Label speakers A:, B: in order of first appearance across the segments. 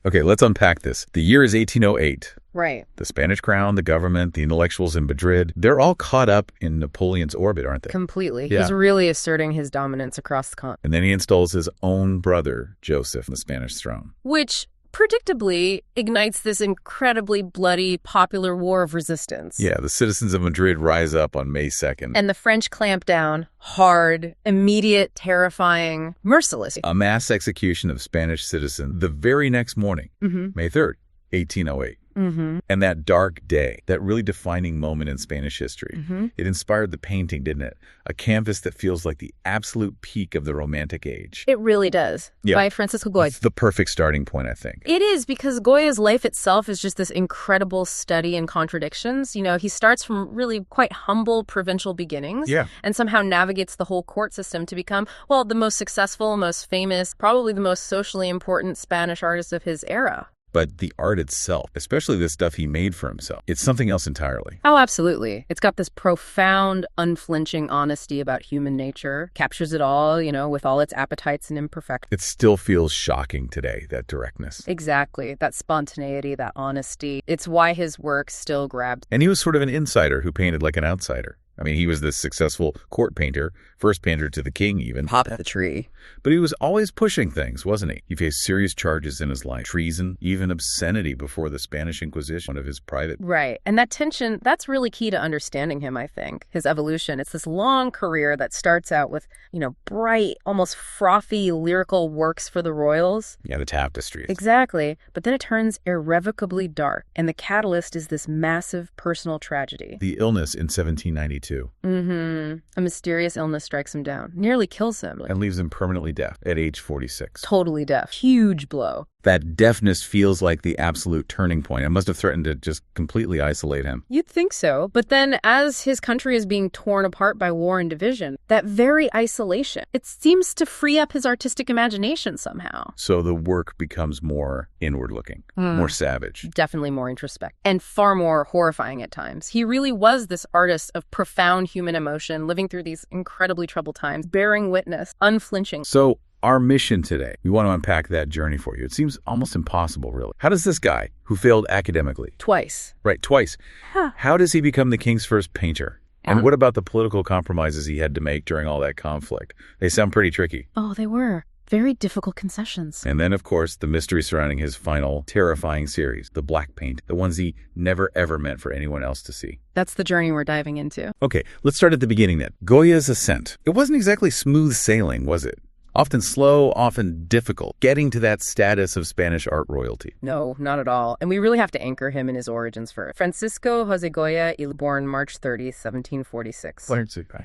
A: Okay, let's unpack this. The year is 1808.
B: Right.
A: The Spanish crown, the government, the intellectuals in Madrid, they're all caught up in Napoleon's orbit, aren't they?
B: Completely.
A: Yeah.
B: He's really asserting his dominance across the continent.
A: And then he installs his own brother, Joseph, on the Spanish throne.
B: Which predictably ignites this incredibly bloody popular war of resistance.
A: Yeah, the citizens of Madrid rise up on May 2nd.
B: And the French clamp down hard, immediate, terrifying, merciless.
A: A mass execution of Spanish citizens the very next morning, May 3rd, 1808. And that dark day, that really defining moment in Spanish history, it inspired the painting, didn't it? A canvas that feels like the absolute peak of the Romantic age.
B: It really does.
A: Yeah.
B: By Francisco Goya.
A: It's the perfect starting point, I think.
B: It is, because Goya's life itself is just this incredible study in contradictions. You know, he starts from really quite humble provincial beginnings and somehow navigates the whole court system to become, well, the most successful, most famous, probably the most socially important Spanish artist of his era.
A: But the art itself, especially the stuff he made for himself, it's something else entirely.
B: Oh, absolutely. It's got this profound, unflinching honesty about human nature, captures it all, you know, with all its appetites and imperfections.
A: It still feels shocking today, that directness.
B: Exactly. That spontaneity, that honesty. It's why his work still grabs.
A: And he was sort of an insider who painted like an outsider. I mean, he was this successful court painter, first painter to the king even.
B: Pop at the tree.
A: But he was always pushing things, wasn't he? He faced serious charges in his life. Treason, even obscenity before the Spanish Inquisition, one of his private...
B: Right. And that tension, that's really key to understanding him, I think. His evolution. It's this long career that starts out with, you know, bright, almost frothy lyrical works for the royals.
A: Yeah, the tapestries.
B: Exactly. But then it turns irrevocably dark. And the catalyst is this massive personal tragedy.
A: The illness in 1792.
B: A mysterious illness strikes him down, nearly kills him.
A: And leaves him permanently deaf at age 46.
B: Totally deaf. Huge blow.
A: That deafness feels like the absolute turning point. It must have threatened to just completely isolate him.
B: You'd think so. But then as his country is being torn apart by war and division, that very isolation, it seems to free up his artistic imagination somehow.
A: So the work becomes more inward-looking, more savage.
B: Definitely more introspective, and far more horrifying at times. He really was this artist of profound human emotion, living through these incredibly troubled times, bearing witness, unflinching.
A: So our mission today, we want to unpack that journey for you. It seems almost impossible, really. How does this guy, who failed academically...
B: Twice.
A: Right, twice. How does he become the king's first painter? And what about the political compromises he had to make during all that conflict? They sound pretty tricky.
B: Oh, they were. Very difficult concessions.
A: And then, of course, the mystery surrounding his final terrifying series, the black paint, the ones he never ever meant for anyone else to see.
B: That's the journey we're diving into.
A: Okay, let's start at the beginning then. Goya's ascent. It wasn't exactly smooth sailing, was it? Often slow, often difficult, getting to that status of Spanish art royalty.
B: No, not at all. And we really have to anchor him in his origins first. Francisco Jose Goya, born March 30, 1746.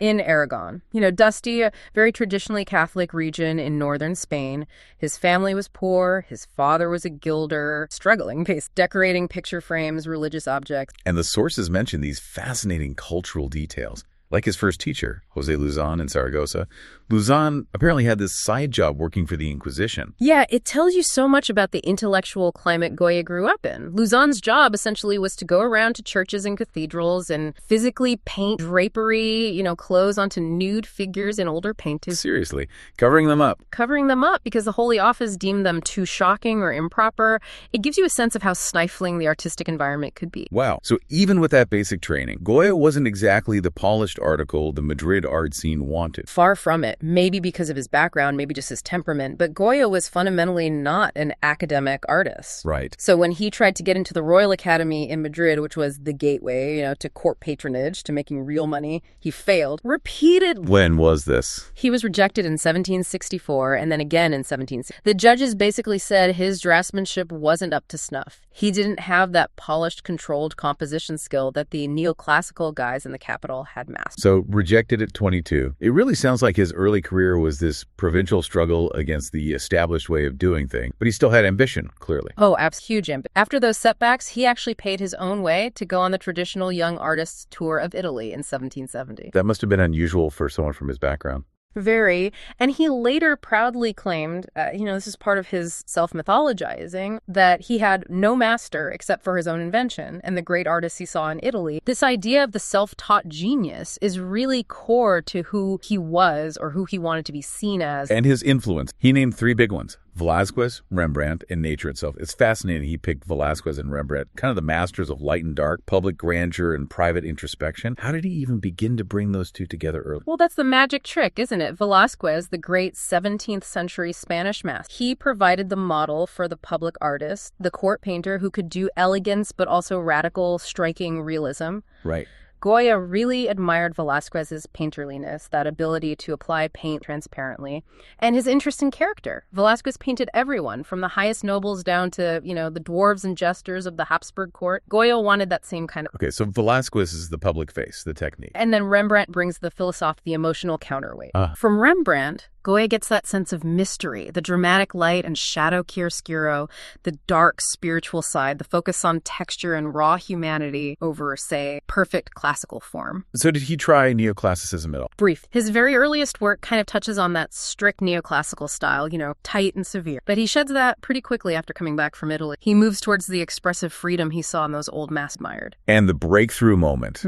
B: In Aragon. You know, dusty, a very traditionally Catholic region in northern Spain. His family was poor. His father was a gilder, struggling, decorating picture frames, religious objects.
A: And the sources mention these fascinating cultural details. Like his first teacher, Jose Luzon in Saragossa, Luzon apparently had this side job working for the Inquisition.
B: Yeah, it tells you so much about the intellectual climate Goya grew up in. Luzon's job essentially was to go around to churches and cathedrals and physically paint drapery, you know, clothes onto nude figures in older paintings.
A: Seriously, covering them up.
B: Covering them up because the Holy Office deemed them too shocking or improper. It gives you a sense of how stifling the artistic environment could be.
A: Wow. So even with that basic training, Goya wasn't exactly the polished article the Madrid art scene wanted.
B: Far from it. Maybe because of his background, maybe just his temperament. But Goya was fundamentally not an academic artist.
A: Right.
B: So when he tried to get into the Royal Academy in Madrid, which was the gateway, you know, to court patronage, to making real money, he failed repeatedly.
A: When was this?
B: He was rejected in 1764 and then again in 1760. The judges basically said his draftsmanship wasn't up to snuff. He didn't have that polished, controlled composition skill that the neoclassical guys in the capital had mastered.
A: So rejected at 22. It really sounds like his early career was this provincial struggle against the established way of doing things, but he still had ambition, clearly.
B: Oh, huge ambition. After those setbacks, he actually paid his own way to go on the traditional young artists tour of Italy in 1770.
A: That must have been unusual for someone from his background.
B: Very. And he later proudly claimed, this is part of his self-mythologizing, that he had no master except for his own invention and the great artists he saw in Italy. This idea of the self-taught genius is really core to who he was or who he wanted to be seen as.
A: And his influence. He named three big ones. Velázquez, Rembrandt, and nature itself. It's fascinating he picked Velázquez and Rembrandt, kind of the masters of light and dark, public grandeur, and private introspection. How did he even begin to bring those two together early?
B: Well, that's the magic trick, isn't it? Velázquez, the great 17th century Spanish master, he provided the model for the public artist, the court painter who could do elegance but also radical, striking realism.
A: Right.
B: Goya really admired Velázquez's painterliness, that ability to apply paint transparently, and his interest in character. Velázquez painted everyone, from the highest nobles down to, the dwarves and jesters of the Habsburg court. Goya wanted that same kind of...
A: Okay, so Velázquez is the public face, the technique.
B: And then Rembrandt brings the philosophic, the emotional counterweight. From Rembrandt, Goya gets that sense of mystery, the dramatic light and shadow chiaroscuro, the dark spiritual side, the focus on texture and raw humanity over, say, perfect classical form.
A: So did he try neoclassicism at all?
B: Brief. His very earliest work kind of touches on that strict neoclassical style, tight and severe. But he sheds that pretty quickly after coming back from Italy. He moves towards the expressive freedom he saw in those old masters admired.
A: And the breakthrough moment.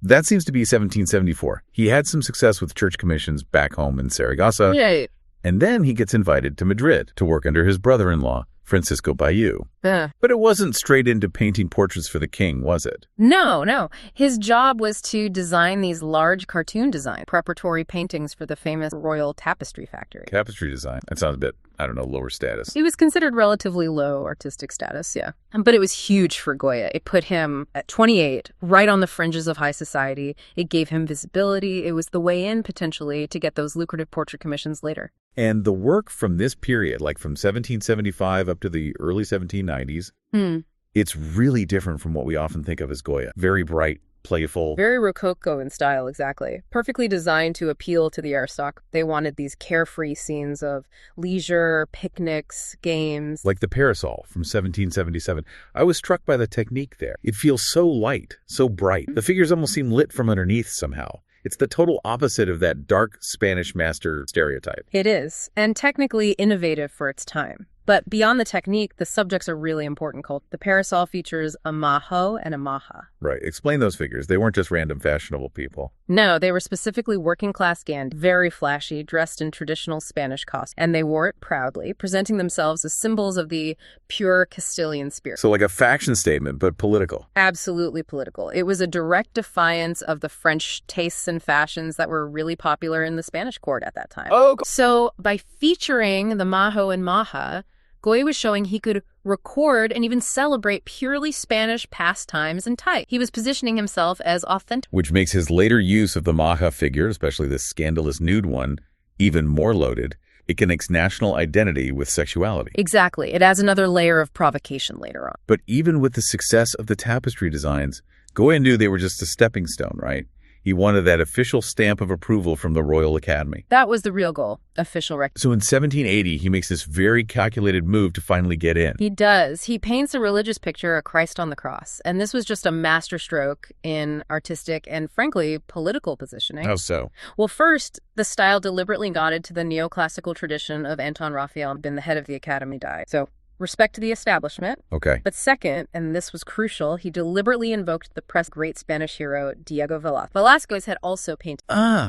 A: That seems to be 1774. He had some success with church commissions back home in Saragossa.
B: Yay.
A: And then he gets invited to Madrid to work under his brother-in-law, Francisco Goya. But it wasn't straight into painting portraits for the king, was it?
B: No. His job was to design these large cartoon designs, preparatory paintings for the famous royal tapestry factory.
A: Tapestry design. That sounds a bit, lower status.
B: It was considered relatively low artistic status, yeah. But it was huge for Goya. It put him at 28, right on the fringes of high society. It gave him visibility. It was the way in, potentially, to get those lucrative portrait commissions later.
A: And the work from this period, like from 1775 up to the early 1790s, it's really different from what we often think of as Goya. Very bright, playful.
B: Very Rococo in style, exactly. Perfectly designed to appeal to the aristocracy. They wanted these carefree scenes of leisure, picnics, games.
A: Like the Parasol from 1777. I was struck by the technique there. It feels so light, so bright. The figures almost seem lit from underneath somehow. It's the total opposite of that dark Spanish master stereotype.
B: It is, and technically innovative for its time. But beyond the technique, the subjects are really important. The Parasol features a majo and a maja.
A: Right. Explain those figures. They weren't just random fashionable people.
B: No, they were specifically working-class Gandhi, very flashy, dressed in traditional Spanish costumes. And they wore it proudly, presenting themselves as symbols of the pure Castilian spirit.
A: So like a faction statement, but political.
B: Absolutely political. It was a direct defiance of the French tastes and fashions that were really popular in the Spanish court at that time. So by featuring the majo and maja, Goya was showing he could record and even celebrate purely Spanish pastimes and type. He was positioning himself as authentic.
A: Which makes his later use of the maja figure, especially this scandalous nude one, even more loaded. It connects national identity with sexuality.
B: Exactly. It adds another layer of provocation later on.
A: But even with the success of the tapestry designs, Goya knew they were just a stepping stone, right? He wanted that official stamp of approval from the Royal Academy.
B: That was the real goal, official recognition.
A: So in 1780, he makes this very calculated move to finally get in.
B: He does. He paints a religious picture of Christ on the cross. And this was just a masterstroke in artistic and, frankly, political positioning.
A: How so?
B: Well, first, the style deliberately nodded to the neoclassical tradition of Anton Raphael, been the head of the Academy, died. So respect to the establishment.
A: Okay.
B: But second, and this was crucial, he deliberately invoked the press great Spanish hero Diego Velázquez. Velázquez had also painted.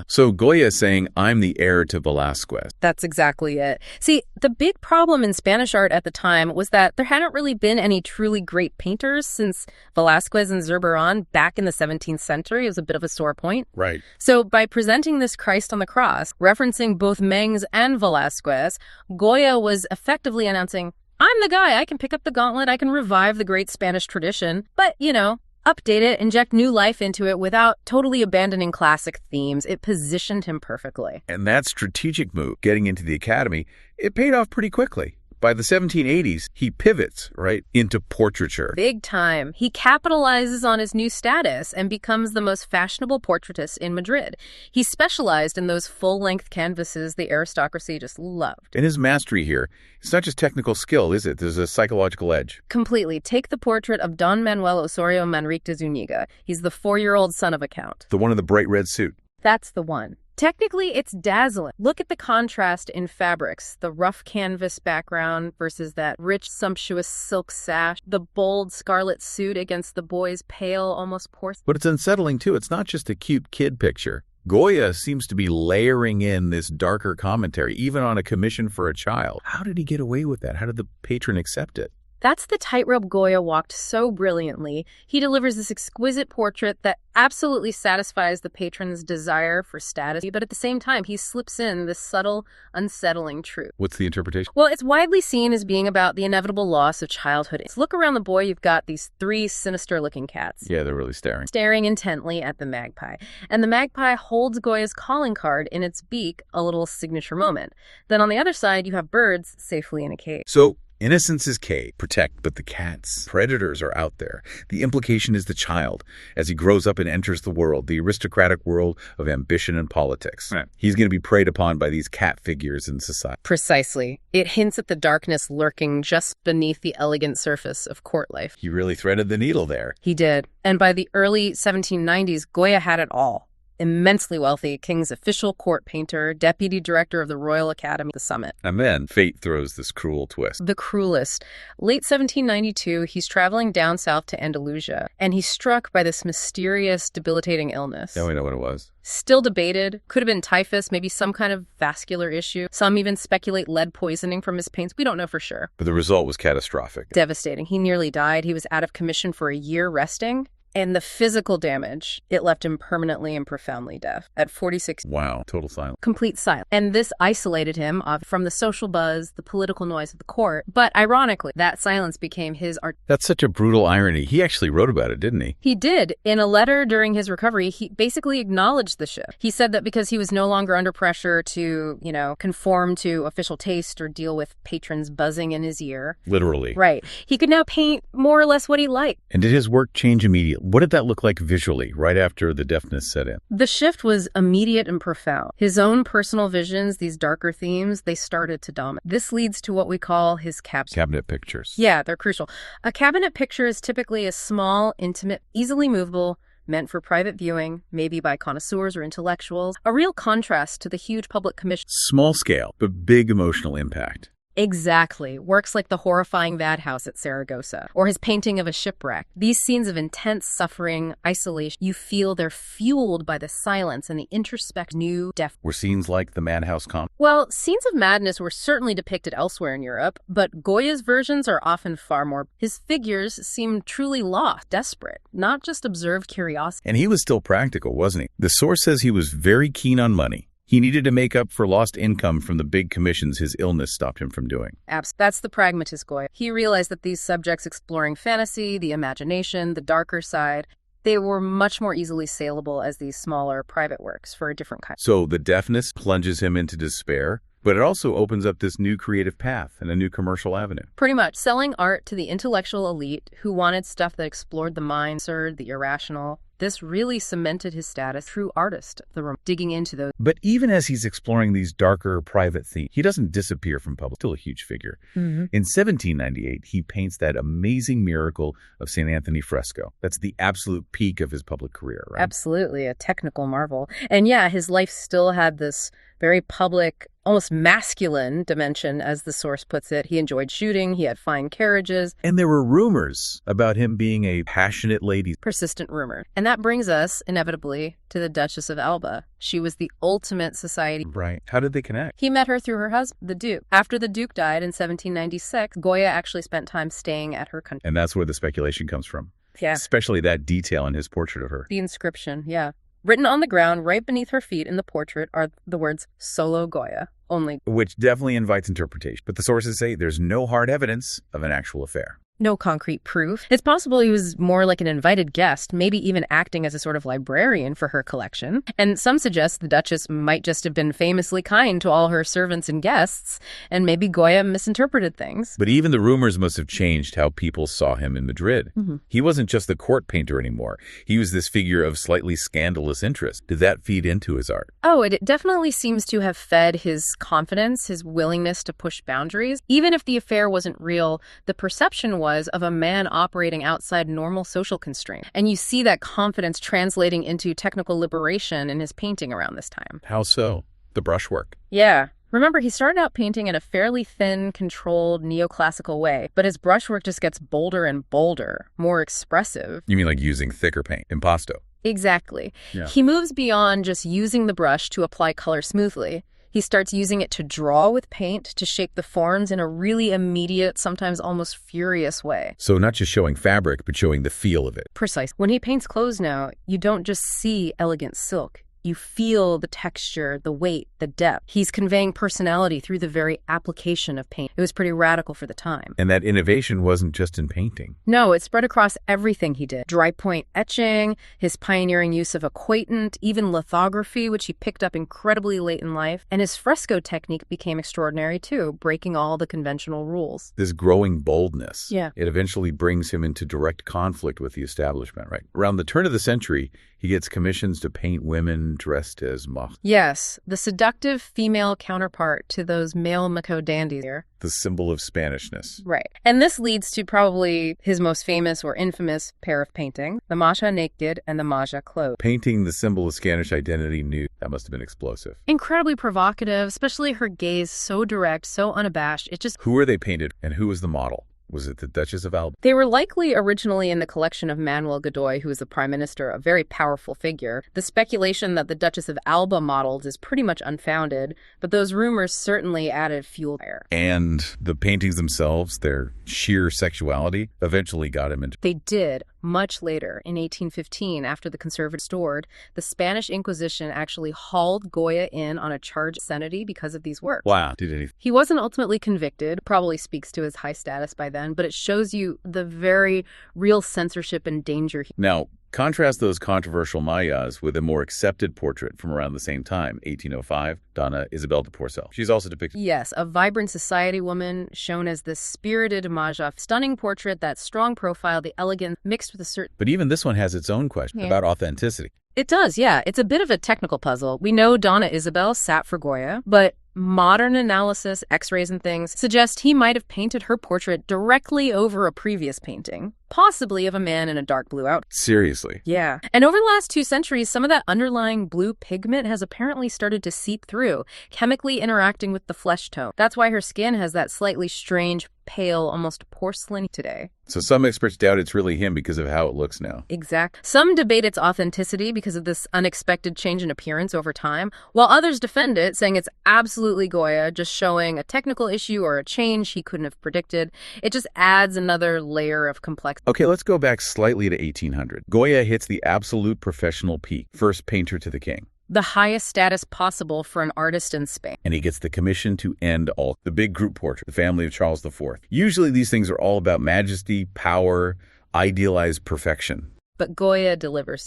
A: So Goya is saying, I'm the heir to Velázquez.
B: That's exactly it. See, the big problem in Spanish art at the time was that there hadn't really been any truly great painters since Velázquez and Zurbarán back in the 17th century. It was a bit of a sore point.
A: Right.
B: So by presenting this Christ on the cross, referencing both Mengs and Velázquez, Goya was effectively announcing, I'm the guy. I can pick up the gauntlet. I can revive the great Spanish tradition. But, update it, inject new life into it without totally abandoning classic themes. It positioned him perfectly.
A: And that strategic move, getting into the Academy, it paid off pretty quickly. By the 1780s, he pivots, right, into portraiture.
B: Big time. He capitalizes on his new status and becomes the most fashionable portraitist in Madrid. He specialized in those full-length canvases the aristocracy just loved.
A: And his mastery here, it's not just technical skill, is it? There's a psychological edge.
B: Completely. Take the portrait of Don Manuel Osorio Manrique de Zúñiga. He's the 4-year-old son of a count.
A: The one in the bright red suit.
B: That's the one. Technically, it's dazzling. Look at the contrast in fabrics. The rough canvas background versus that rich, sumptuous silk sash. The bold scarlet suit against the boy's pale, almost porcelain.
A: But it's unsettling, too. It's not just a cute kid picture. Goya seems to be layering in this darker commentary, even on a commission for a child. How did he get away with that? How did the patron accept it?
B: That's the tightrope Goya walked so brilliantly. He delivers this exquisite portrait that absolutely satisfies the patron's desire for status, but at the same time, he slips in this subtle, unsettling truth.
A: What's the interpretation?
B: Well, it's widely seen as being about the inevitable loss of childhood. Look around the boy, you've got these three sinister-looking cats.
A: Yeah, they're really staring.
B: Staring intently at the magpie. And the magpie holds Goya's calling card in its beak, a little signature moment. Then on the other side, you have birds safely in a cage.
A: So, innocence is cage, protect, but the cats, predators are out there. The implication is the child, as he grows up and enters the world, the aristocratic world of ambition and politics. Right. He's going to be preyed upon by these cat figures in society.
B: Precisely. It hints at the darkness lurking just beneath the elegant surface of court life.
A: He really threaded the needle there.
B: He did. And by the early 1790s, Goya had it all. Immensely wealthy, king's official court painter, deputy director of the Royal Academy, the Summit.
A: And then fate throws this cruel twist.
B: The cruelest. Late 1792, he's traveling down south to Andalusia, and he's struck by this mysterious, debilitating illness.
A: Yeah, we know what it was.
B: Still debated. Could have been typhus, maybe some kind of vascular issue. Some even speculate lead poisoning from his paints. We don't know for sure.
A: But the result was catastrophic.
B: Devastating. He nearly died. He was out of commission for a year resting. And the physical damage, it left him permanently and profoundly deaf at 46.
A: Wow, total silence.
B: Complete silence. And this isolated him from the social buzz, the political noise of the court. But ironically, that silence became his art.
A: That's such a brutal irony. He actually wrote about it, didn't he?
B: He did. In a letter during his recovery, he basically acknowledged the shift. He said that because he was no longer under pressure to, conform to official taste or deal with patrons buzzing in his ear.
A: Literally.
B: Right. He could now paint more or less what he liked.
A: And did his work change immediately? What did that look like visually, right after the deafness set in?
B: The shift was immediate and profound. His own personal visions, these darker themes, they started to dominate. This leads to what we call his
A: cabinet pictures.
B: Yeah, they're crucial. A cabinet picture is typically a small, intimate, easily movable, meant for private viewing, maybe by connoisseurs or intellectuals. A real contrast to the huge public commission.
A: Small scale, but big emotional impact.
B: Exactly. Works like the horrifying madhouse at Saragossa, or his painting of a shipwreck. These scenes of intense suffering, isolation, you feel they're fueled by the silence and the introspective new depth.
A: Were scenes like the madhouse comp?
B: Well, scenes of madness were certainly depicted elsewhere in Europe, but Goya's versions are often far more. His figures seem truly lost, desperate, not just observed curiosity.
A: And he was still practical, wasn't he? The source says he was very keen on money. He needed to make up for lost income from the big commissions his illness stopped him from doing.
B: That's the pragmatist Goya. He realized that these subjects exploring fantasy, the imagination, the darker side, they were much more easily saleable as these smaller private works for a different kind.
A: So the deafness plunges him into despair, but it also opens up this new creative path and a new commercial avenue.
B: Pretty much. Selling art to the intellectual elite who wanted stuff that explored the mind, the irrational. This really cemented his status, true artist, digging into those.
A: But even as he's exploring these darker private themes, he doesn't disappear from public. Still a huge figure. Mm-hmm. In 1798, he paints that amazing miracle of St. Anthony fresco. That's the absolute peak of his public career, right?
B: Absolutely, a technical marvel. And yeah, his life still had this very public, almost masculine dimension, as the source puts it. He enjoyed shooting, he had fine carriages.
A: And there were rumors about him being a passionate lady.
B: Persistent rumor. And that brings us, inevitably, to the Duchess of Alba. She was the ultimate society.
A: Right. How did they connect?
B: He met her through her husband, the Duke. After the Duke died in 1796, Goya actually spent time staying at her country.
A: And that's where the speculation comes from.
B: Yeah.
A: Especially that detail in his portrait of her.
B: The inscription, yeah. Written on the ground right beneath her feet in the portrait are the words, Solo Goya, only.
A: Which definitely invites interpretation. But the sources say there's no hard evidence of an actual affair.
B: No concrete proof. It's possible he was more like an invited guest, maybe even acting as a sort of librarian for her collection. And some suggest the Duchess might just have been famously kind to all her servants and guests, and maybe Goya misinterpreted things.
A: But even the rumors must have changed how people saw him in Madrid. Mm-hmm. He wasn't just the court painter anymore. He was this figure of slightly scandalous interest. Did that feed into his art?
B: Oh, it definitely seems to have fed his confidence, his willingness to push boundaries. Even if the affair wasn't real, the perception was of a man operating outside normal social constraints. And you see that confidence translating into technical liberation in his painting around this time.
A: How so? The brushwork.
B: Yeah. Remember, he started out painting in a fairly thin, controlled, neoclassical way, but his brushwork just gets bolder and bolder, more expressive.
A: You mean like using thicker paint, impasto?
B: Exactly.
A: Yeah.
B: He moves beyond just using the brush to apply color smoothly. He starts using it to draw with paint, to shape the forms in a really immediate, sometimes almost furious way.
A: So not just showing fabric, but showing the feel of it.
B: Precise. When he paints clothes now, you don't just see elegant silk. You feel the texture, the weight, the depth. He's conveying personality through the very application of paint. It was pretty radical for the time.
A: And that innovation wasn't just in painting.
B: No, it spread across everything he did. Dry point etching, his pioneering use of aquatinta, even lithography, which he picked up incredibly late in life. And his fresco technique became extraordinary too, breaking all the conventional rules.
A: This growing boldness.
B: Yeah.
A: It eventually brings him into direct conflict with the establishment, right? Around the turn of the century, he gets commissions to paint women dressed as moths.
B: Yes, the seductive female counterpart to those male Mako dandies here.
A: The symbol of Spanishness.
B: Right. And this leads to probably his most famous or infamous pair of paintings, the Masha naked and the Maja clothed.
A: Painting the symbol of Spanish identity nude. That must have been explosive.
B: Incredibly provocative, especially her gaze so direct, so unabashed.
A: Who were they painted and who was the model? Was it the Duchess of Alba?
B: They were likely originally in the collection of Manuel Godoy, who was the prime minister, a very powerful figure. The speculation that the Duchess of Alba modeled is pretty much unfounded, but those rumors certainly added fuel to fire.
A: And the paintings themselves, their sheer sexuality, eventually got him into...
B: They did. Much later, in 1815, after the conservative restored, the Spanish Inquisition actually hauled Goya in on a charge of obscenity because of these works.
A: Wow. Did anything.
B: He wasn't ultimately convicted, probably speaks to his high status by then, but it shows you the very real censorship and danger.
A: Now, contrast those controversial Mayas with a more accepted portrait from around the same time, 1805, Donna Isabel de Porcel. She's also depicted.
B: Yes, a vibrant society woman shown as this spirited Maja. Stunning portrait, that strong profile, the elegance mixed with a certain...
A: But even this one has its own question about authenticity.
B: It does, yeah. It's a bit of a technical puzzle. We know Donna Isabel sat for Goya, but modern analysis, x-rays and things, suggest he might have painted her portrait directly over a previous painting, possibly of a man in a dark blue outfit.
A: Seriously?
B: Yeah. And over the last 2 centuries, some of that underlying blue pigment has apparently started to seep through, chemically interacting with the flesh tone. That's why her skin has that slightly strange, pale, almost porcelain today.
A: So some experts doubt it's really him because of how it looks now.
B: Exact. Some debate its authenticity because of this unexpected change in appearance over time, while others defend it, saying it's absolutely Goya, just showing a technical issue or a change he couldn't have predicted. It just adds another layer of complexity.
A: Okay, let's go back slightly to 1800. Goya hits the absolute professional peak, first painter to the king.
B: The highest status possible for an artist in Spain.
A: And he gets the commission to end all. The big group portrait, the family of Charles IV. Usually these things are all about majesty, power, idealized perfection.
B: But Goya delivers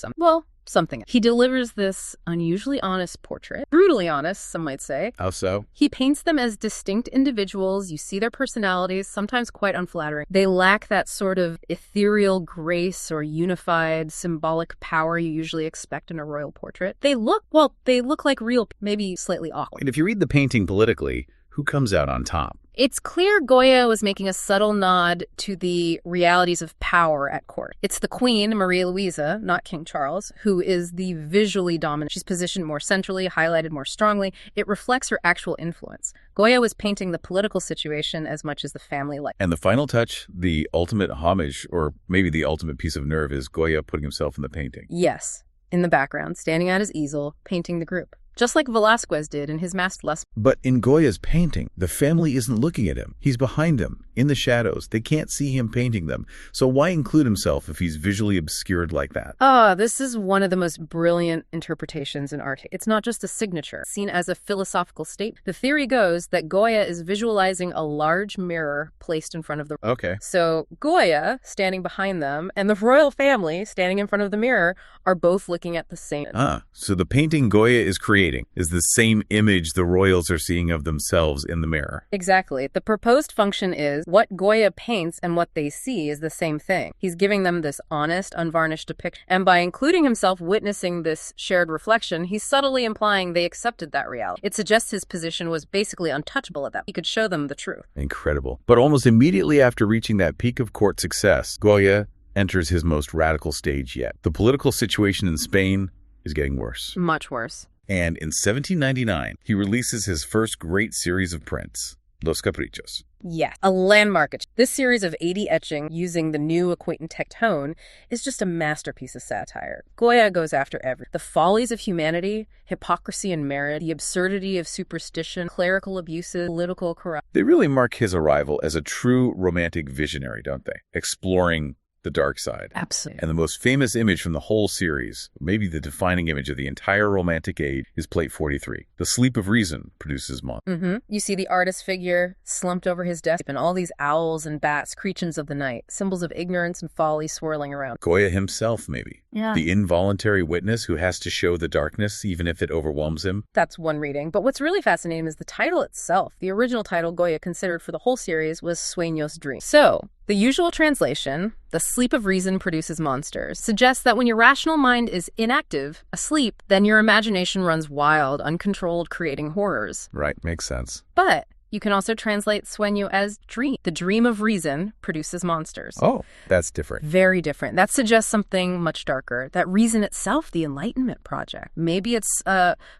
B: something. He delivers this unusually honest portrait. Brutally honest, some might say.
A: How so?
B: He paints them as distinct individuals. You see their personalities, sometimes quite unflattering. They lack that sort of ethereal grace or unified symbolic power you usually expect in a royal portrait. They look like real, maybe slightly awkward.
A: And if you read the painting politically, who comes out on top?
B: It's clear Goya was making a subtle nod to the realities of power at court. It's the Queen, Maria Louisa, not King Charles, who is the visually dominant. She's positioned more centrally, highlighted more strongly. It reflects her actual influence. Goya was painting the political situation as much as the family life.
A: And the final touch, the ultimate homage, or maybe the ultimate piece of nerve, is Goya putting himself in the painting.
B: Yes, in the background, standing at his easel, painting the group. Just like Velázquez did in his Masked Lesbian.
A: But in Goya's painting, the family isn't looking at him. He's behind them, in the shadows. They can't see him painting them. So why include himself if he's visually obscured like that?
B: This is one of the most brilliant interpretations in art. It's not just a signature, seen as a philosophical statement. The theory goes that Goya is visualizing a large mirror placed in front of the...
A: Okay.
B: So Goya, standing behind them, and the royal family, standing in front of the mirror, are both looking at the same...
A: So the painting Goya is creating is the same image the royals are seeing of themselves in the mirror.
B: Exactly. The proposed function is what Goya paints and what they see is the same thing. He's giving them this honest, unvarnished depiction. And by including himself witnessing this shared reflection, he's subtly implying they accepted that reality. It suggests his position was basically untouchable at that. He could show them the truth.
A: Incredible. But almost immediately after reaching that peak of court success, Goya enters his most radical stage yet. The political situation in Spain is getting worse.
B: Much worse.
A: And in 1799, he releases his first great series of prints, Los Caprichos.
B: Yes, a landmark. This series of 80 etching using the new acquaintantech tone is just a masterpiece of satire. Goya goes after the follies of humanity, hypocrisy and merit, the absurdity of superstition, clerical abuses, political corruption.
A: They really mark his arrival as a true romantic visionary, don't they? Exploring the dark side.
B: Absolutely.
A: And the most famous image from the whole series, maybe the defining image of the entire Romantic age, is plate 43. The sleep of reason produces monsters.
B: You see the artist figure slumped over his desk and all these owls and bats, creatures of the night, symbols of ignorance and folly swirling around.
A: Goya himself, maybe.
B: Yeah.
A: The involuntary witness who has to show the darkness even if it overwhelms him.
B: That's one reading. But what's really fascinating is the title itself. The original title Goya considered for the whole series was Sueños, Dream. So, the usual translation, the sleep of reason produces monsters, suggests that when your rational mind is inactive, asleep, then your imagination runs wild, uncontrolled, creating horrors.
A: Right, makes sense.
B: But you can also translate sueño as dream. The dream of reason produces monsters.
A: Oh, that's different.
B: Very different. That suggests something much darker. That reason itself, the Enlightenment project. Maybe it's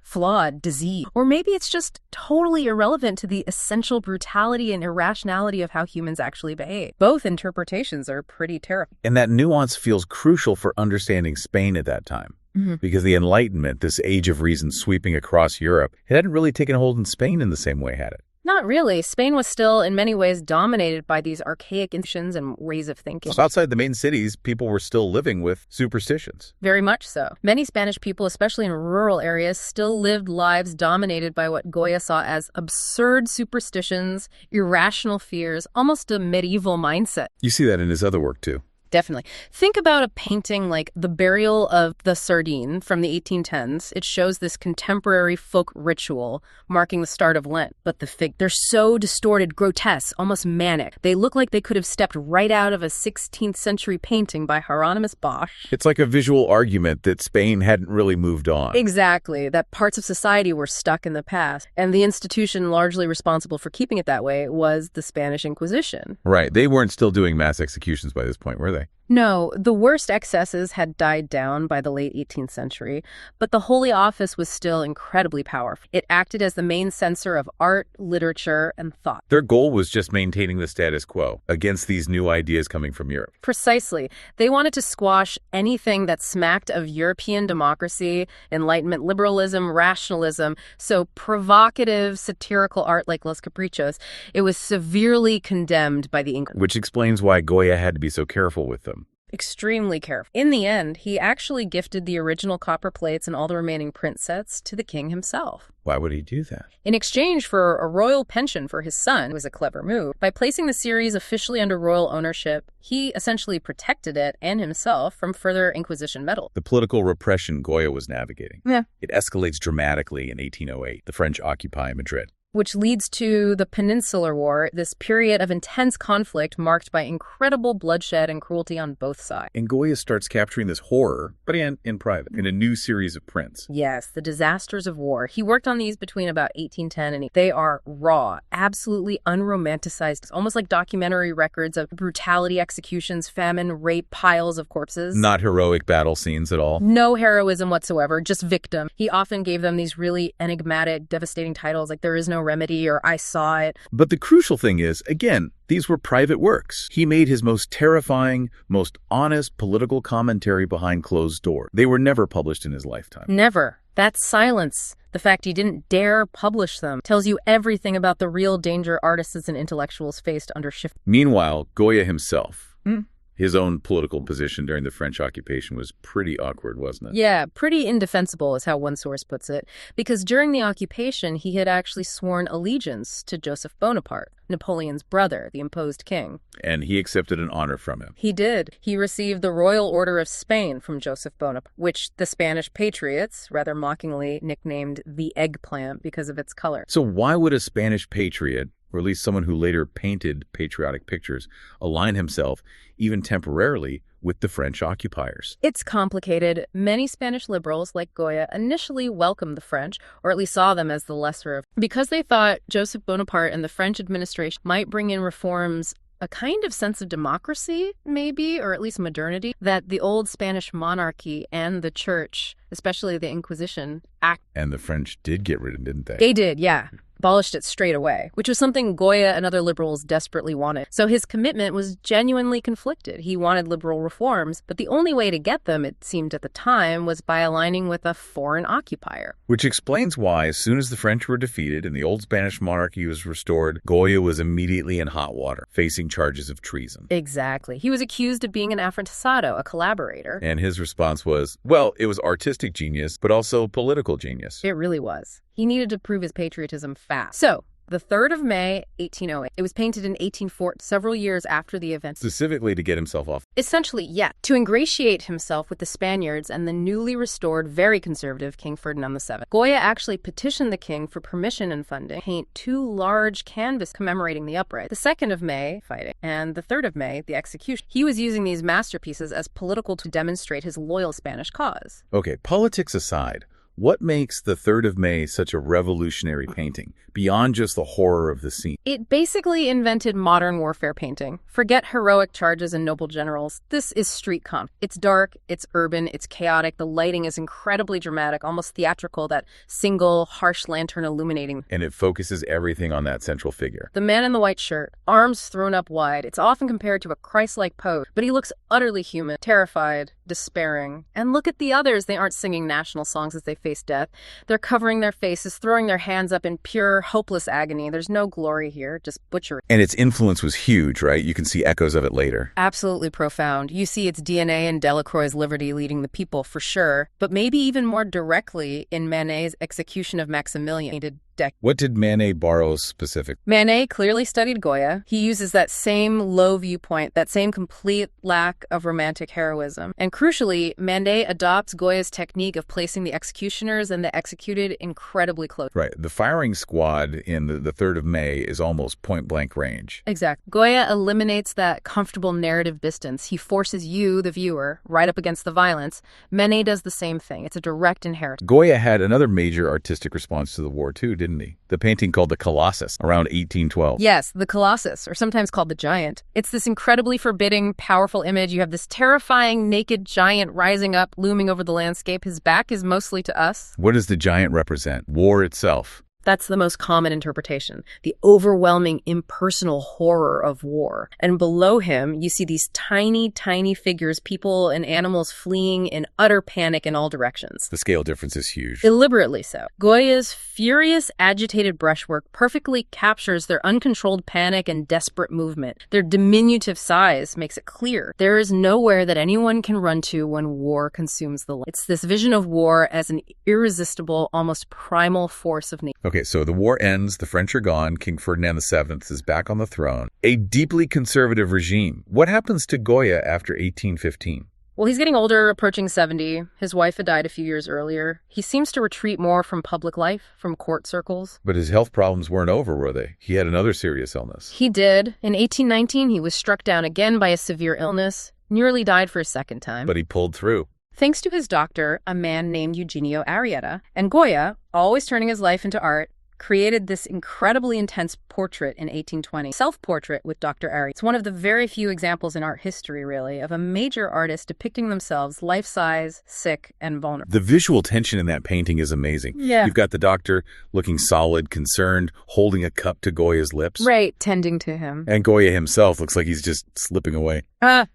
B: flawed, disease, or maybe it's just totally irrelevant to the essential brutality and irrationality of how humans actually behave. Both interpretations are pretty terrifying.
A: And that nuance feels crucial for understanding Spain at that time. Because the Enlightenment, this age of reason sweeping across Europe, it hadn't really taken hold in Spain in the same way, had it?
B: Not really. Spain was still, in many ways, dominated by these archaic institutions and ways of thinking.
A: So outside the main cities, people were still living with superstitions.
B: Very much so. Many Spanish people, especially in rural areas, still lived lives dominated by what Goya saw as absurd superstitions, irrational fears, almost a medieval mindset.
A: You see that in his other work, too.
B: Definitely. Think about a painting like The Burial of the Sardine from the 1810s. It shows this contemporary folk ritual marking the start of Lent. But they're so distorted, grotesque, almost manic. They look like they could have stepped right out of a 16th century painting by Hieronymus Bosch.
A: It's like a visual argument that Spain hadn't really moved on.
B: Exactly. That parts of society were stuck in the past. And the institution largely responsible for keeping it that way was the Spanish Inquisition.
A: Right. They weren't still doing mass executions by this point, were they?
B: No, the worst excesses had died down by the late 18th century, but the Holy Office was still incredibly powerful. It acted as the main censor of art, literature, and thought.
A: Their goal was just maintaining the status quo against these new ideas coming from Europe.
B: Precisely. They wanted to squash anything that smacked of European democracy, Enlightenment liberalism, rationalism. So provocative, satirical art like Los Caprichos, it was severely condemned by the Inquisition.
A: Which explains why Goya had to be so careful with them.
B: Extremely careful. In the end, he actually gifted the original copper plates and all the remaining print sets to the king himself.
A: Why would he do that?
B: In exchange for a royal pension for his son, it was a clever move. By placing the series officially under royal ownership, he essentially protected it and himself from further Inquisition meddle.
A: The political repression Goya was navigating.
B: Yeah.
A: It escalates dramatically in 1808. The French occupy Madrid.
B: Which leads to the Peninsular War, this period of intense conflict marked by incredible bloodshed and cruelty on both sides.
A: And Goya starts capturing this horror, but in private, in a new series of prints.
B: Yes, the disasters of war. He worked on these between about 1810 and they are raw, absolutely unromanticized. It's almost like documentary records of brutality, executions, famine, rape, piles of corpses.
A: Not heroic battle scenes at all.
B: No heroism whatsoever, just victim. He often gave them these really enigmatic, devastating titles like There Is No Remedy or I Saw It.
A: But the crucial thing is, again, these were private works. He made his most terrifying, most honest political commentary behind closed doors. They were never published in his lifetime.
B: Never. That silence, the fact he didn't dare publish them, tells you everything about the real danger artists and intellectuals faced under shift.
A: Meanwhile, Goya himself, his own political position during the French occupation was pretty awkward, wasn't it?
B: Yeah, pretty indefensible is how one source puts it, because during the occupation, he had actually sworn allegiance to Joseph Bonaparte, Napoleon's brother, the imposed king.
A: And he accepted an honor from him.
B: He did. He received the Royal Order of Spain from Joseph Bonaparte, which the Spanish patriots rather mockingly nicknamed the eggplant because of its color.
A: So why would a Spanish patriot, or at least someone who later painted patriotic pictures, align himself, even temporarily, with the French occupiers?
B: It's complicated. Many Spanish liberals, like Goya, initially welcomed the French, or at least saw them as the lesser of, because they thought Joseph Bonaparte and the French administration might bring in reforms, a kind of sense of democracy, maybe, or at least modernity, that the old Spanish monarchy and the church, especially the Inquisition,
A: And the French did get rid of it, didn't they?
B: They did, yeah. abolished it straight away, which was something Goya and other liberals desperately wanted. So his commitment was genuinely conflicted. He wanted liberal reforms, but the only way to get them, it seemed at the time, was by aligning with a foreign occupier.
A: Which explains why, as soon as the French were defeated and the old Spanish monarchy was restored, Goya was immediately in hot water, facing charges of treason.
B: Exactly. He was accused of being an affrancesado, a collaborator.
A: And his response was, well, it was artistic genius, but also political genius.
B: It really was. He needed to prove his patriotism fast. So, the 3rd of May, 1808. It was painted in 1840, several years after the event.
A: Specifically to get himself off.
B: Essentially, yeah, to ingratiate himself with the Spaniards and the newly restored, very conservative King Ferdinand VII. Goya actually petitioned the king for permission and funding to paint 2 large canvases commemorating the uprising. The 2nd of May, fighting, and the 3rd of May, the execution. He was using these masterpieces as political to demonstrate his loyal Spanish cause.
A: Okay, politics aside, what makes the 3rd of May such a revolutionary painting, beyond just the horror of the scene?
B: It basically invented modern warfare painting. Forget heroic charges and noble generals. This is street conflict. It's dark, it's urban, it's chaotic. The lighting is incredibly dramatic, almost theatrical, that single, harsh lantern illuminating.
A: And it focuses everything on that central figure.
B: The man in the white shirt, arms thrown up wide. It's often compared to a Christ-like pose, but he looks utterly human, terrified, despairing. And look at the others. They aren't singing national songs as they face death. They're covering their faces, throwing their hands up in pure, hopeless agony. There's no glory here, just butchery.
A: And its influence was huge, right? You can see echoes of it later.
B: Absolutely profound. You see its DNA in Delacroix's Liberty leading the people, for sure, but maybe even more directly in Manet's Execution of Maximilian.
A: What did Manet borrow specifically?
B: Manet clearly studied Goya. He uses that same low viewpoint, that same complete lack of romantic heroism. And crucially, Manet adopts Goya's technique of placing the executioners and the executed incredibly close.
A: Right. The firing squad in the 3rd of May is almost point-blank range.
B: Exactly. Goya eliminates that comfortable narrative distance. He forces you, the viewer, right up against the violence. Manet does the same thing. It's a direct inheritance.
A: Goya had another major artistic response to the war, too, didn't he? The painting called the Colossus, around 1812.
B: Yes, the Colossus, or sometimes called the Giant. It's this incredibly forbidding, powerful image. You have this terrifying, naked giant rising up, looming over the landscape. His back is mostly to us.
A: What does the giant represent? War itself.
B: That's the most common interpretation, the overwhelming impersonal horror of war. And below him, you see these tiny, tiny figures, people and animals fleeing in utter panic in all directions.
A: The scale difference is huge.
B: Deliberately so. Goya's furious, agitated brushwork perfectly captures their uncontrolled panic and desperate movement. Their diminutive size makes it clear there is nowhere that anyone can run to when war consumes the land. It's this vision of war as an irresistible, almost primal force of nature.
A: Okay, so the war ends, the French are gone, King Ferdinand VII is back on the throne. A deeply conservative regime. What happens to Goya after 1815?
B: Well, he's getting older, approaching 70. His wife had died a few years earlier. He seems to retreat more from public life, from court circles.
A: But his health problems weren't over, were they? He had another serious illness.
B: He did. In 1819, he was struck down again by a severe illness, nearly died for a second time.
A: But he pulled through.
B: Thanks to his doctor, a man named Eugenio Arrieta. And Goya, always turning his life into art, created this incredibly intense portrait in 1820, self-portrait with Dr. Arrieta. It's one of the very few examples in art history, really, of a major artist depicting themselves life-size, sick, and vulnerable.
A: The visual tension in that painting is amazing.
B: Yeah.
A: You've got the doctor looking solid, concerned, holding a cup to Goya's lips.
B: Right, tending to him.
A: And Goya himself looks like he's just slipping away.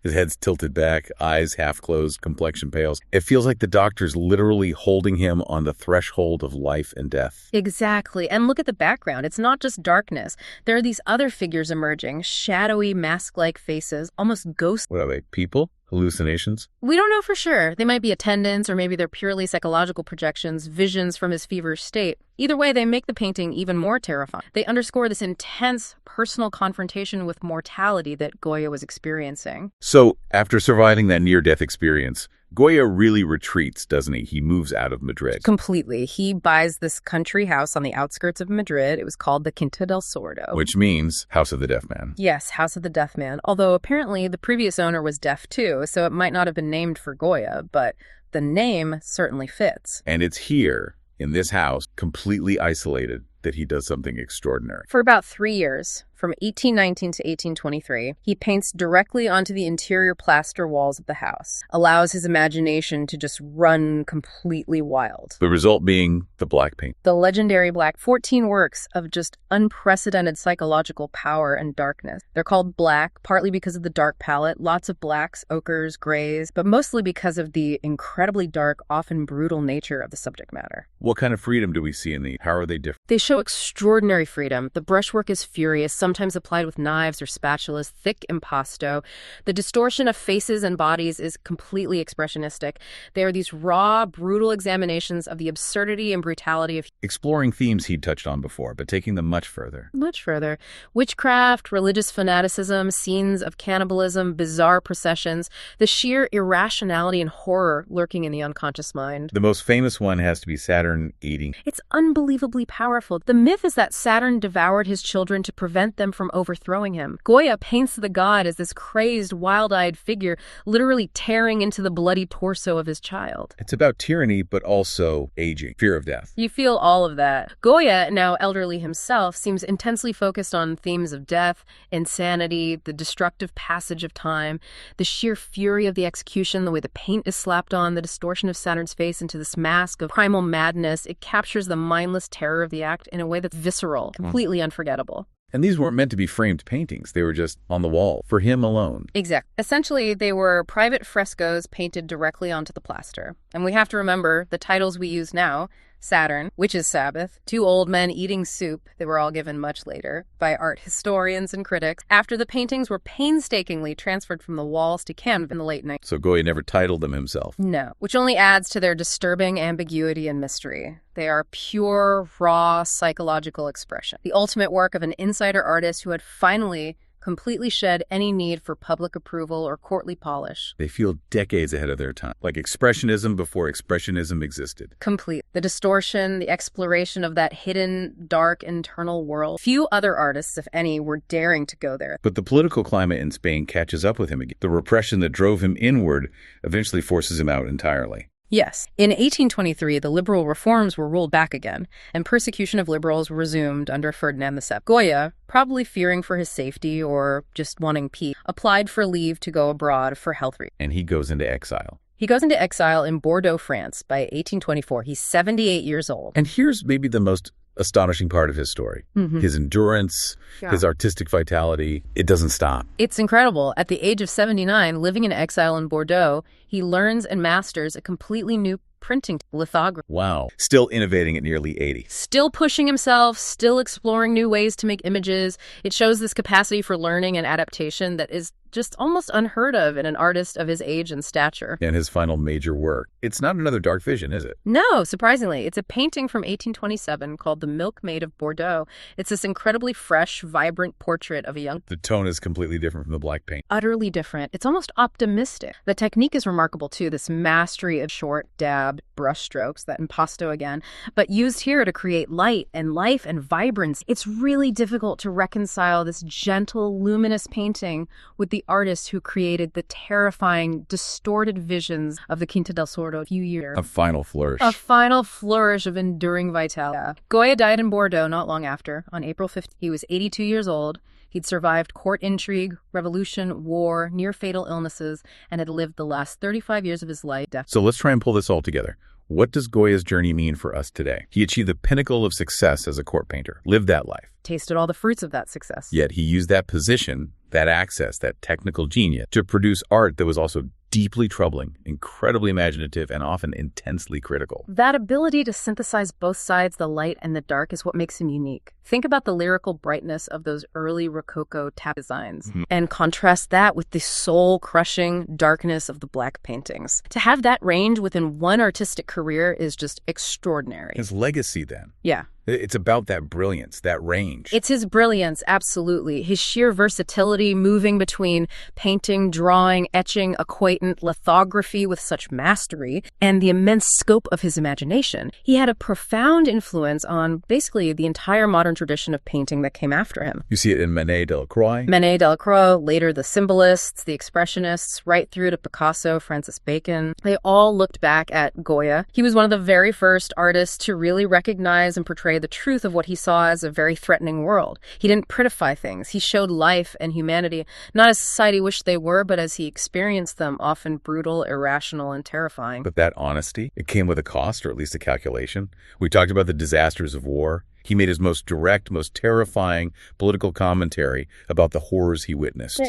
A: His head's tilted back, eyes half closed, complexion pales. It feels like the doctor's literally holding him on the threshold of life and death.
B: Exactly. And look at the background. It's not just darkness. There are these other figures emerging, shadowy, mask-like faces, almost ghost.
A: What are they, people? Hallucinations?
B: We don't know for sure. They might be attendants, or maybe they're purely psychological projections, visions from his feverish state. Either way, they make the painting even more terrifying. They underscore this intense personal confrontation with mortality that Goya was experiencing.
A: So, after surviving that near-death experience, Goya really retreats, doesn't he? He moves out of Madrid.
B: Completely. He buys this country house on the outskirts of Madrid. It was called the Quinta del Sordo.
A: Which means House of the Deaf Man.
B: Yes, House of the Deaf Man. Although apparently the previous owner was deaf too, so it might not have been named for Goya, but the name certainly fits.
A: And it's here, in this house, completely isolated, that he does something extraordinary.
B: For about 3 years. from 1819 to 1823, he paints directly onto the interior plaster walls of the house, allows his imagination to just run completely wild.
A: The result being the black paint.
B: The legendary black, 14 works of just unprecedented psychological power and darkness. They're called black, partly because of the dark palette, lots of blacks, ochres, grays, but mostly because of the incredibly dark, often brutal nature of the subject matter.
A: What kind of freedom do we see in these? How are they different?
B: They show extraordinary freedom. The brushwork is furious, sometimes applied with knives or spatulas, thick impasto. The distortion of faces and bodies is completely expressionistic. They are these raw, brutal examinations of the absurdity and brutality of
A: exploring themes he'd touched on before, but taking them much further.
B: Much further. Witchcraft, religious fanaticism, scenes of cannibalism, bizarre processions, the sheer irrationality and horror lurking in the unconscious mind.
A: The most famous one has to be Saturn eating.
B: It's unbelievably powerful. The myth is that Saturn devoured his children to prevent them from overthrowing him. Goya paints the god as this crazed, wild-eyed figure, literally tearing into the bloody torso of his child.
A: It's about tyranny, but also aging, fear of death.
B: You feel all of that. Goya, now elderly himself, seems intensely focused on themes of death, insanity, the destructive passage of time, the sheer fury of the execution, the way the paint is slapped on, the distortion of Saturn's face into this mask of primal madness. It captures the mindless terror of the act in a way that's visceral, completely unforgettable.
A: And these weren't meant to be framed paintings. They were just on the wall, for him alone.
B: Exactly. Essentially, they were private frescoes painted directly onto the plaster. And we have to remember the titles we use now: Saturn, Witches' Sabbath, Two Old Men Eating Soup. They were all given much later by art historians and critics, after the paintings were painstakingly transferred from the walls to canvas in the late 90s.
A: So Goya never titled them himself.
B: No, which only adds to their disturbing ambiguity and mystery. They are pure, raw, psychological expression. The ultimate work of an insider artist who had finally completely shed any need for public approval or courtly polish.
A: They feel decades ahead of their time, like expressionism before expressionism existed.
B: Complete. The distortion, the exploration of that hidden, dark, internal world. Few other artists, if any, were daring to go there.
A: But the political climate in Spain catches up with him again. The repression that drove him inward eventually forces him out entirely.
B: Yes. In 1823, the liberal reforms were rolled back again, and persecution of liberals resumed under Ferdinand VII. Goya, probably fearing for his safety or just wanting peace, applied for leave to go abroad for health reasons.
A: And he goes into exile.
B: He goes into exile in Bordeaux, France by 1824. He's 78 years old.
A: And here's maybe the most astonishing part of his story. His endurance, his artistic vitality, it doesn't stop.
B: It's incredible. At the age of 79, living in exile in Bordeaux, he learns and masters a completely new printing lithography.
A: Wow. Still innovating at nearly 80.
B: Still pushing himself, still exploring new ways to make images. It shows this capacity for learning and adaptation that is just almost unheard of in an artist of his age and stature.
A: And his final major work. It's not another Dark Vision, is it?
B: No, surprisingly. It's a painting from 1827 called The Milkmaid of Bordeaux. It's this incredibly fresh, vibrant portrait of a young...
A: The tone is completely different from the black paint.
B: Utterly different. It's almost optimistic. The technique is remarkable, too. This mastery of short, dabbed brush strokes, that impasto again, but used here to create light and life and vibrance. It's really difficult to reconcile this gentle, luminous painting with the artist who created the terrifying, distorted visions of the Quinta del Sordo a few years.
A: A final flourish.
B: A final flourish of enduring vitality. Goya died in Bordeaux not long after, on April 15th. He was 82 years old. He'd survived court intrigue, revolution, war, near-fatal illnesses, and had lived the last 35 years of his life.
A: So let's try and pull this all together. What does Goya's journey mean for us today? He achieved the pinnacle of success as a court painter, lived that life.
B: Tasted all the fruits of that success.
A: Yet he used that position, that access, that technical genius to produce art that was also deeply troubling, incredibly imaginative, and often intensely critical.
B: That ability to synthesize both sides, the light and the dark, is what makes him unique. Think about the lyrical brightness of those early Rococo tap designs and contrast that with the soul-crushing darkness of the black paintings. To have that range within one artistic career is just extraordinary.
A: His legacy, then.
B: Yeah.
A: It's about that brilliance, that range.
B: It's his brilliance, absolutely. His sheer versatility, moving between painting, drawing, etching, acquaintance, lithography with such mastery, and the immense scope of his imagination. He had a profound influence on basically the entire modern tradition of painting that came after him.
A: You see it in Manet, Delacroix.
B: Manet, Delacroix, later the Symbolists, the Expressionists, right through to Picasso, Francis Bacon. They all looked back at Goya. He was one of the very first artists to really recognize and portray portray the truth of what he saw as a very threatening world. He didn't prettify things. He showed life and humanity, not as society wished they were, but as he experienced them, often brutal, irrational, and terrifying.
A: But that honesty, it came with a cost, or at least a calculation. We talked about the disasters of war. He made his most direct, most terrifying political commentary about the horrors he witnessed.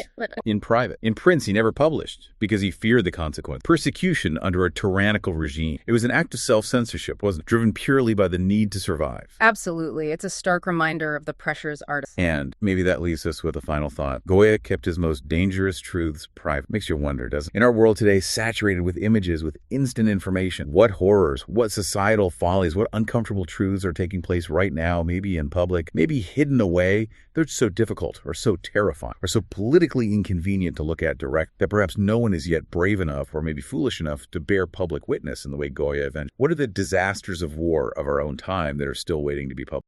A: In private. In prints, he never published because he feared the consequence. Persecution under a tyrannical regime. It was an act of self-censorship, wasn't it? Driven purely by the need to survive.
B: Absolutely. It's a stark reminder of the pressures artists.
A: And maybe that leaves us with a final thought. Goya kept his most dangerous truths private. Makes you wonder, doesn't it? In our world today, saturated with images, with instant information, what horrors, what societal follies, what uncomfortable truths are taking place right now, maybe in public, maybe hidden away. They're so difficult or so terrifying or so politically inconvenient to look at direct that perhaps no one is yet brave enough or maybe foolish enough to bear public witness in the way Goya avenged. What are the disasters of war of our own time that are still waiting to be published?